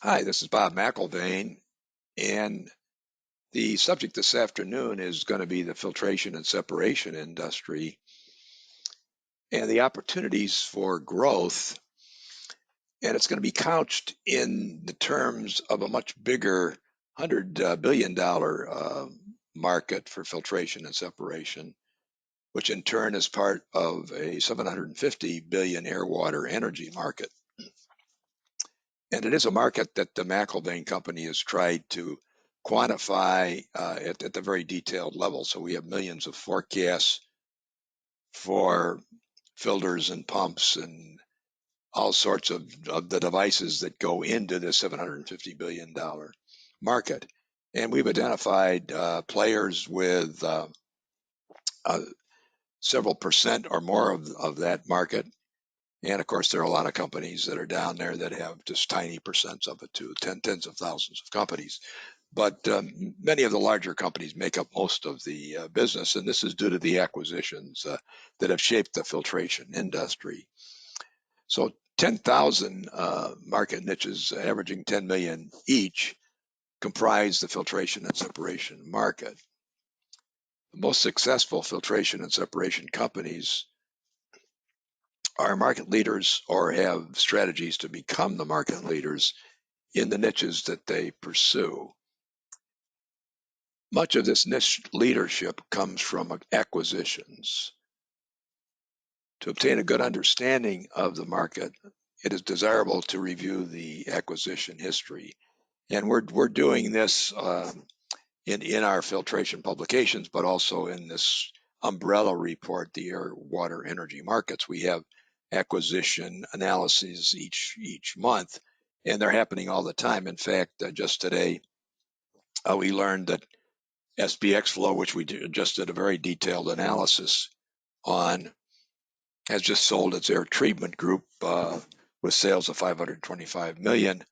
Hi, this is Bob McIlvaine, and the subject this afternoon is going to be the filtration and separation industry and the opportunities for growth. And it's going to be couched in the terms of a much bigger $100 billion market for filtration and separation, which in turn is part of a 750 billion air water energy market. And it is a market that the McIlvaine Company has tried to quantify at the very detailed level. So we have millions of forecasts for filters and pumps and all sorts of the devices that go into the $750 billion market. And we've identified players with uh, several percent or more of that market. And of course, there are a lot of companies that are down there that have just tiny percents of it too, tens of thousands of companies. But many of the larger companies make up most of the business, and this is due to the acquisitions that have shaped the filtration industry. So 10,000 market niches averaging 10 million each comprise the filtration and separation market. The most successful filtration and separation companies are market leaders or have strategies to become the market leaders in the niches that they pursue. Much of this niche leadership comes from acquisitions. To obtain a good understanding of the market, it is desirable to review the acquisition history. And we're doing this in our filtration publications, but also in this umbrella report, the air, water, energy markets. We have acquisition analyses each month, and they're happening all the time. In fact, just today we learned that SPX Flow, which we just did a very detailed analysis on, has just sold its air treatment group with sales of 525 million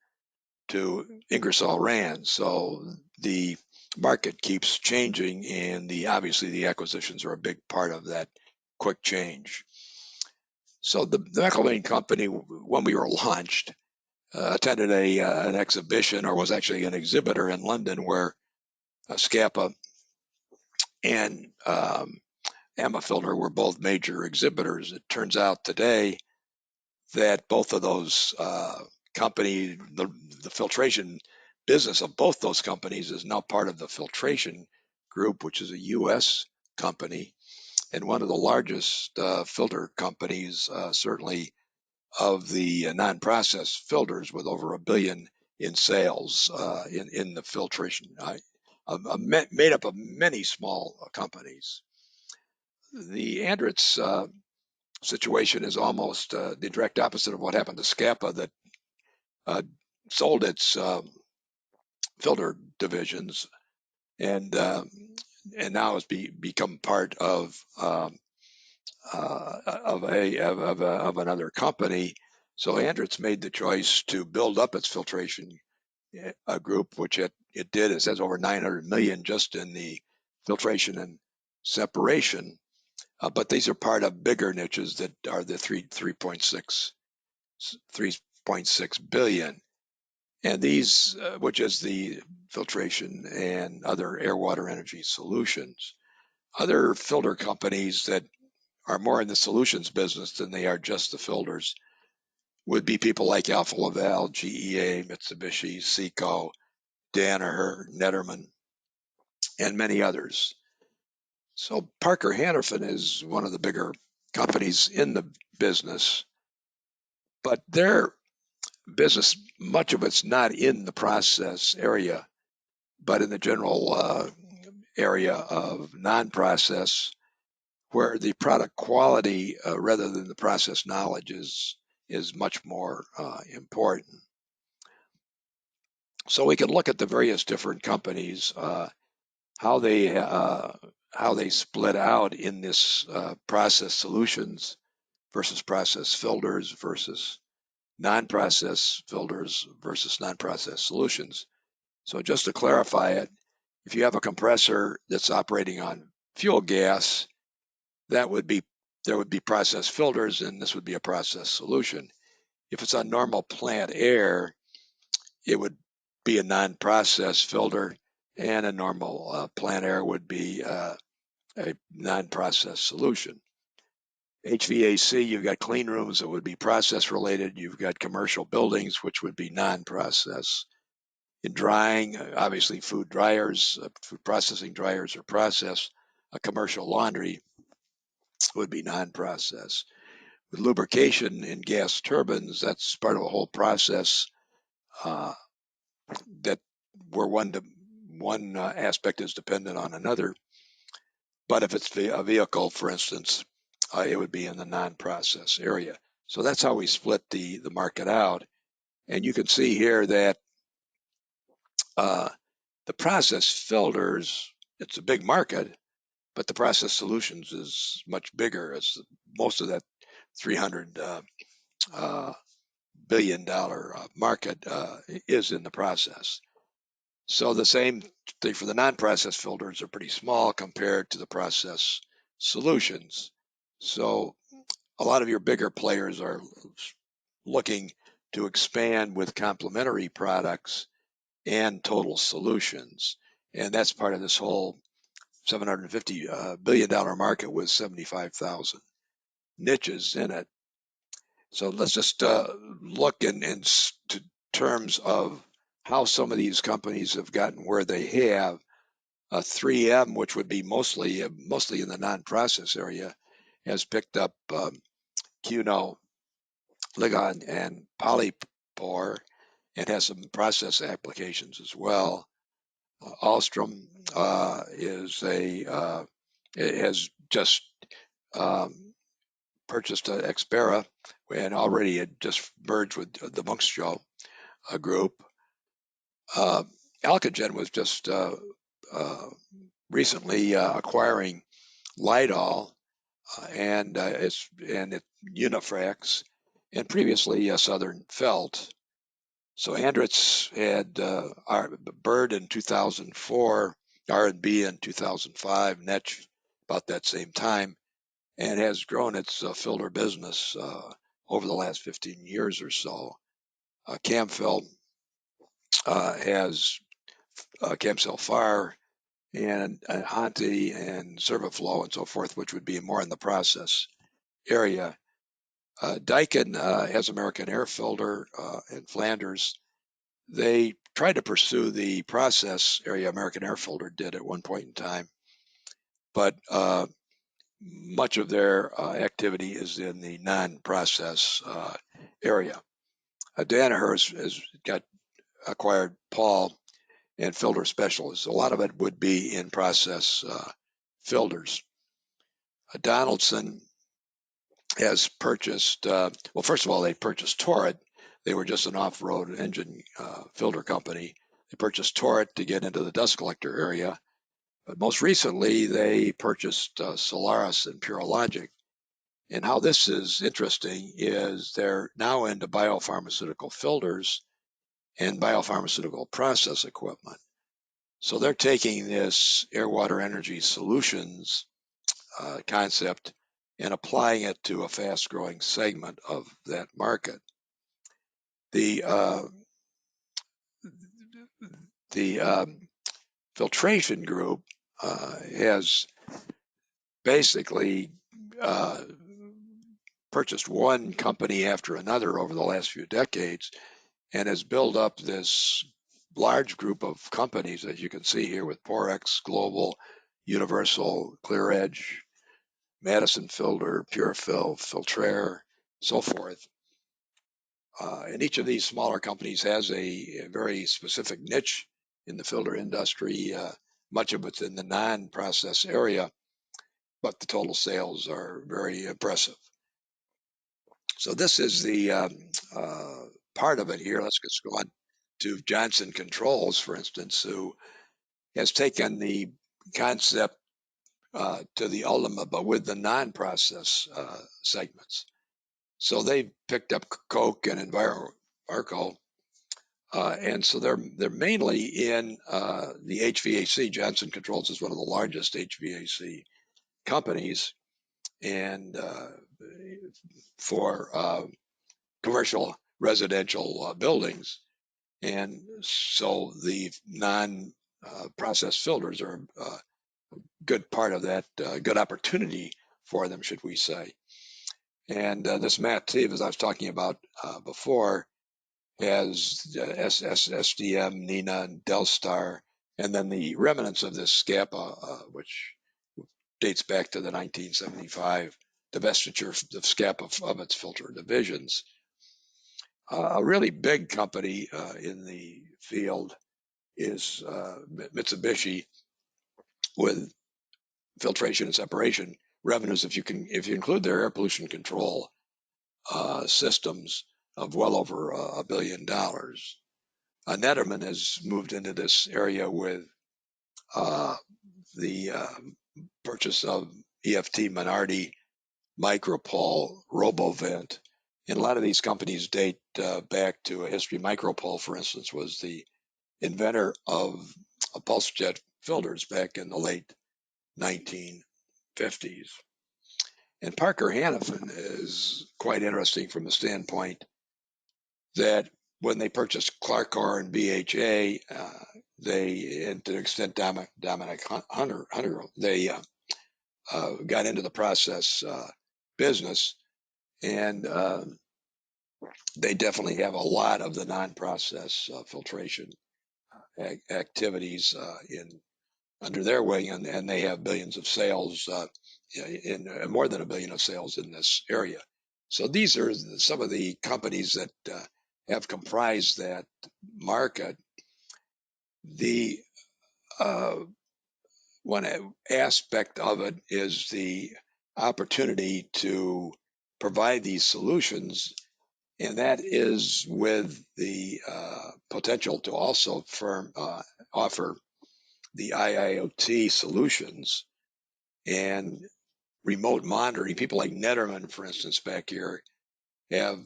to Ingersoll Rand. So the market keeps changing, and obviously the acquisitions are a big part of that quick change. So the McIlvaine Company, when we were launched, attended an exhibition, or was actually an exhibitor in London, where Scapa and Amafilter were both major exhibitors. It turns out today that both of those companies, the filtration business of both those companies is now part of the Filtration Group, which is a U.S. company and one of the largest filter companies, certainly of the non-process filters, with over $1 billion in sales in the filtration, made up of many small companies. The Andritz situation is almost the direct opposite of what happened to Scapa, that uh, sold its filter divisions and now has become part of another company. So Andritz made the choice to build up its filtration group, which it did. It says over 900 million just in the filtration and separation. But these are part of bigger niches that are the 3.6 billion. And these, which is the filtration and other air, water, energy solutions. Other filter companies that are more in the solutions business than they are just the filters would be people like Alfa Laval, GEA, Mitsubishi, Seco, Danaher, Netterman, and many others. So Parker Hannifin is one of the bigger companies in the business, but their business, much of it's not in the process area, but in the general area of non-process, where the product quality rather than the process knowledge is much more important. So we can look at the various different companies, how they split out in this process solutions versus process filters versus non-process filters versus non-process solutions. So just to clarify it, if you have a compressor that's operating on fuel gas, there would be process filters, and this would be a process solution. If it's on normal plant air, it would be a non-process filter, and a normal plant air would be a non-process solution. HVAC, you've got clean rooms that would be process related. You've got commercial buildings, which would be non-process. In drying, obviously food dryers, food processing dryers are process. A commercial laundry would be non-process. With lubrication in gas turbines, that's part of a whole process uh, that where one aspect is dependent on another. But if it's a vehicle, for instance, it would be in the non-process area. So that's how we split the market out. And you can see here that uh, the process filters, it's a big market, but the process solutions is much bigger, as most of that 300 billion-dollar market is in the process. So the same thing for the non-process filters are pretty small compared to the process solutions. So a lot of your bigger players are looking to expand with complementary products and total solutions. And that's part of this whole $750 billion market with 75,000 niches in it. So let's just look in terms of how some of these companies have gotten where they have. 3M, which would be mostly in the non-process area, has picked up Cuno, Ligon, and Polypore, and has some process applications as well. Alstrom has just um, purchased Expera and already had just merged with the Munksjö group. Alcogen was just recently acquiring Lidol it's Unifrax, and previously Southern Felt. So Andritz had Bird in 2004, R&B in 2005, Netch about that same time, and has grown its filter business over the last 15 years or so. Camfil has Camcel Fire and Hanti and Servoflow and so forth, which would be more in the process area. Daikin has American Air Filter in Flanders. They tried to pursue the process area American Air Filter did at one point in time, but much of their activity is in the non-process area. Danaher has got acquired Paul and filter specialists. A lot of it would be in process filters. Donaldson has purchased, well, first of all, they purchased Torrid. They were just an off-road engine filter company. They purchased Torrid to get into the dust collector area. But most recently, they purchased Solaris and Purologic. And how this is interesting is they're now into biopharmaceutical filters and biopharmaceutical process equipment. So they're taking this air water energy solutions concept and applying it to a fast growing segment of that market. The filtration group has basically purchased one company after another over the last few decades and has built up this large group of companies, as you can see here, with Porex, Global, Universal, Clear Edge, Madison Filter, PureFill, Filtraire, so forth. And each of these smaller companies has a very specific niche in the filter industry. Much of it's in the non-process area, but the total sales are very impressive. So this is the part of it here. Let's just go on to Johnson Controls, for instance, who has taken the concept to the ultimate, but with the non-process segments. So they picked up Coke and Envirarco, and so they're mainly in the HVAC. Johnson Controls is one of the largest HVAC companies, and for commercial residential buildings. And so the non-process filters are a good part of that, good opportunity for them, should we say. And this Matt Steve, as I was talking about before, has SDM, Nina, and Delstar, and then the remnants of this SCAPA, which dates back to the 1975 divestiture of SCAPA of its filter divisions. A really big company in the field is Mitsubishi, with filtration and separation revenues, if you include their air pollution control systems, of well over $1 billion. Netterman has moved into this area with the purchase of EFT Minardi, Micropole, RoboVent. And a lot of these companies date back to a history. Micropole, for instance, was the inventor of pulse jet filters back in the late 1950s. And Parker Hannifin is quite interesting from the standpoint that when they purchased Clarkor and BHA, they, and to an extent Dominic Hunter, they got into the process business, and they definitely have a lot of the non-process filtration activities in under their wing, and they have billions of sales, in more than $1 billion of sales in this area. So these are some of the companies that have comprised that market. The one aspect of it is the opportunity to provide these solutions, and that is with the potential to also offer the IIoT solutions and remote monitoring. People like Netterman, for instance, back here, have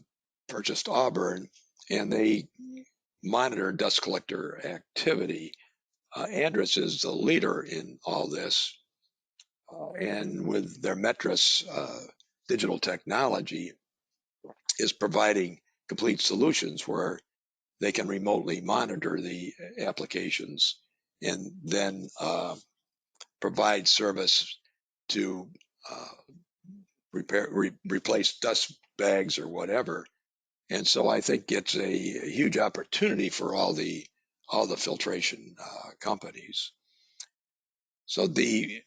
purchased Auburn, and they monitor dust collector activity. Andrus is the leader in all this, and with their Metris digital technology, is providing complete solutions where they can remotely monitor the applications and then provide service to replace dust bags or whatever. And so I think it's a huge opportunity for all the filtration companies. So the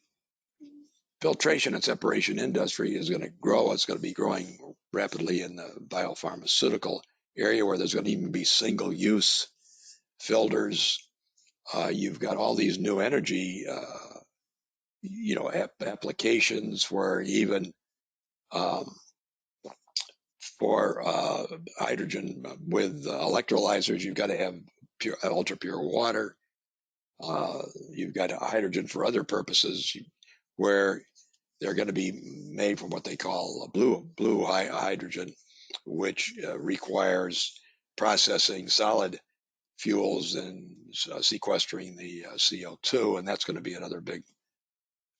filtration and separation industry is going to grow. It's going to be growing rapidly in the biopharmaceutical area, where there's going to even be single-use filters. You've got all these new energy, applications where even for hydrogen with electrolyzers, you've got to have pure, ultra pure water. You've got hydrogen for other purposes, where they're going to be made from what they call blue hydrogen, which requires processing solid fuels and sequestering the CO2, and that's going to be another big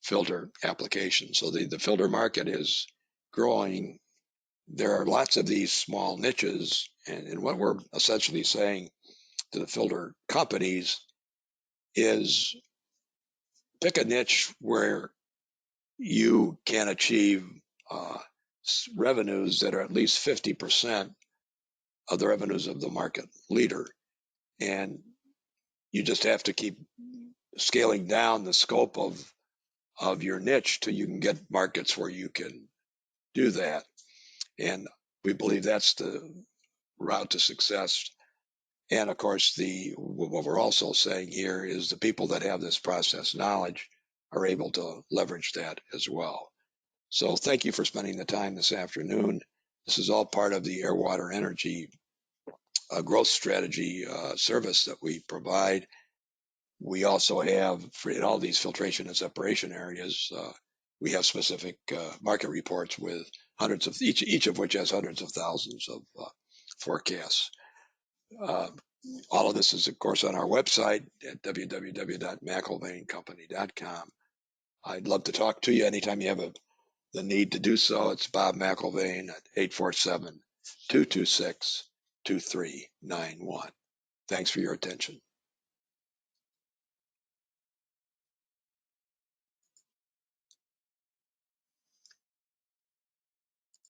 filter application. So the filter market is growing. There are lots of these small niches, and what we're essentially saying to the filter companies is pick a niche where you can achieve revenues that are at least 50% of the revenues of the market leader. And you just have to keep scaling down the scope of your niche till you can get markets where you can do that. And we believe that's the route to success. And of course, what we're also saying here is the people that have this process knowledge are able to leverage that as well. So thank you for spending the time this afternoon. This is all part of the air, water, energy growth strategy service that we provide. We also have, in all these filtration and separation areas, we have specific market reports with hundreds of, each of which has hundreds of thousands of forecasts. All of this is, of course, on our website at www.mcilvainecompany.com. I'd love to talk to you anytime you have the need to do so. It's Bob McIlvaine at 847-226-2391. Thanks for your attention.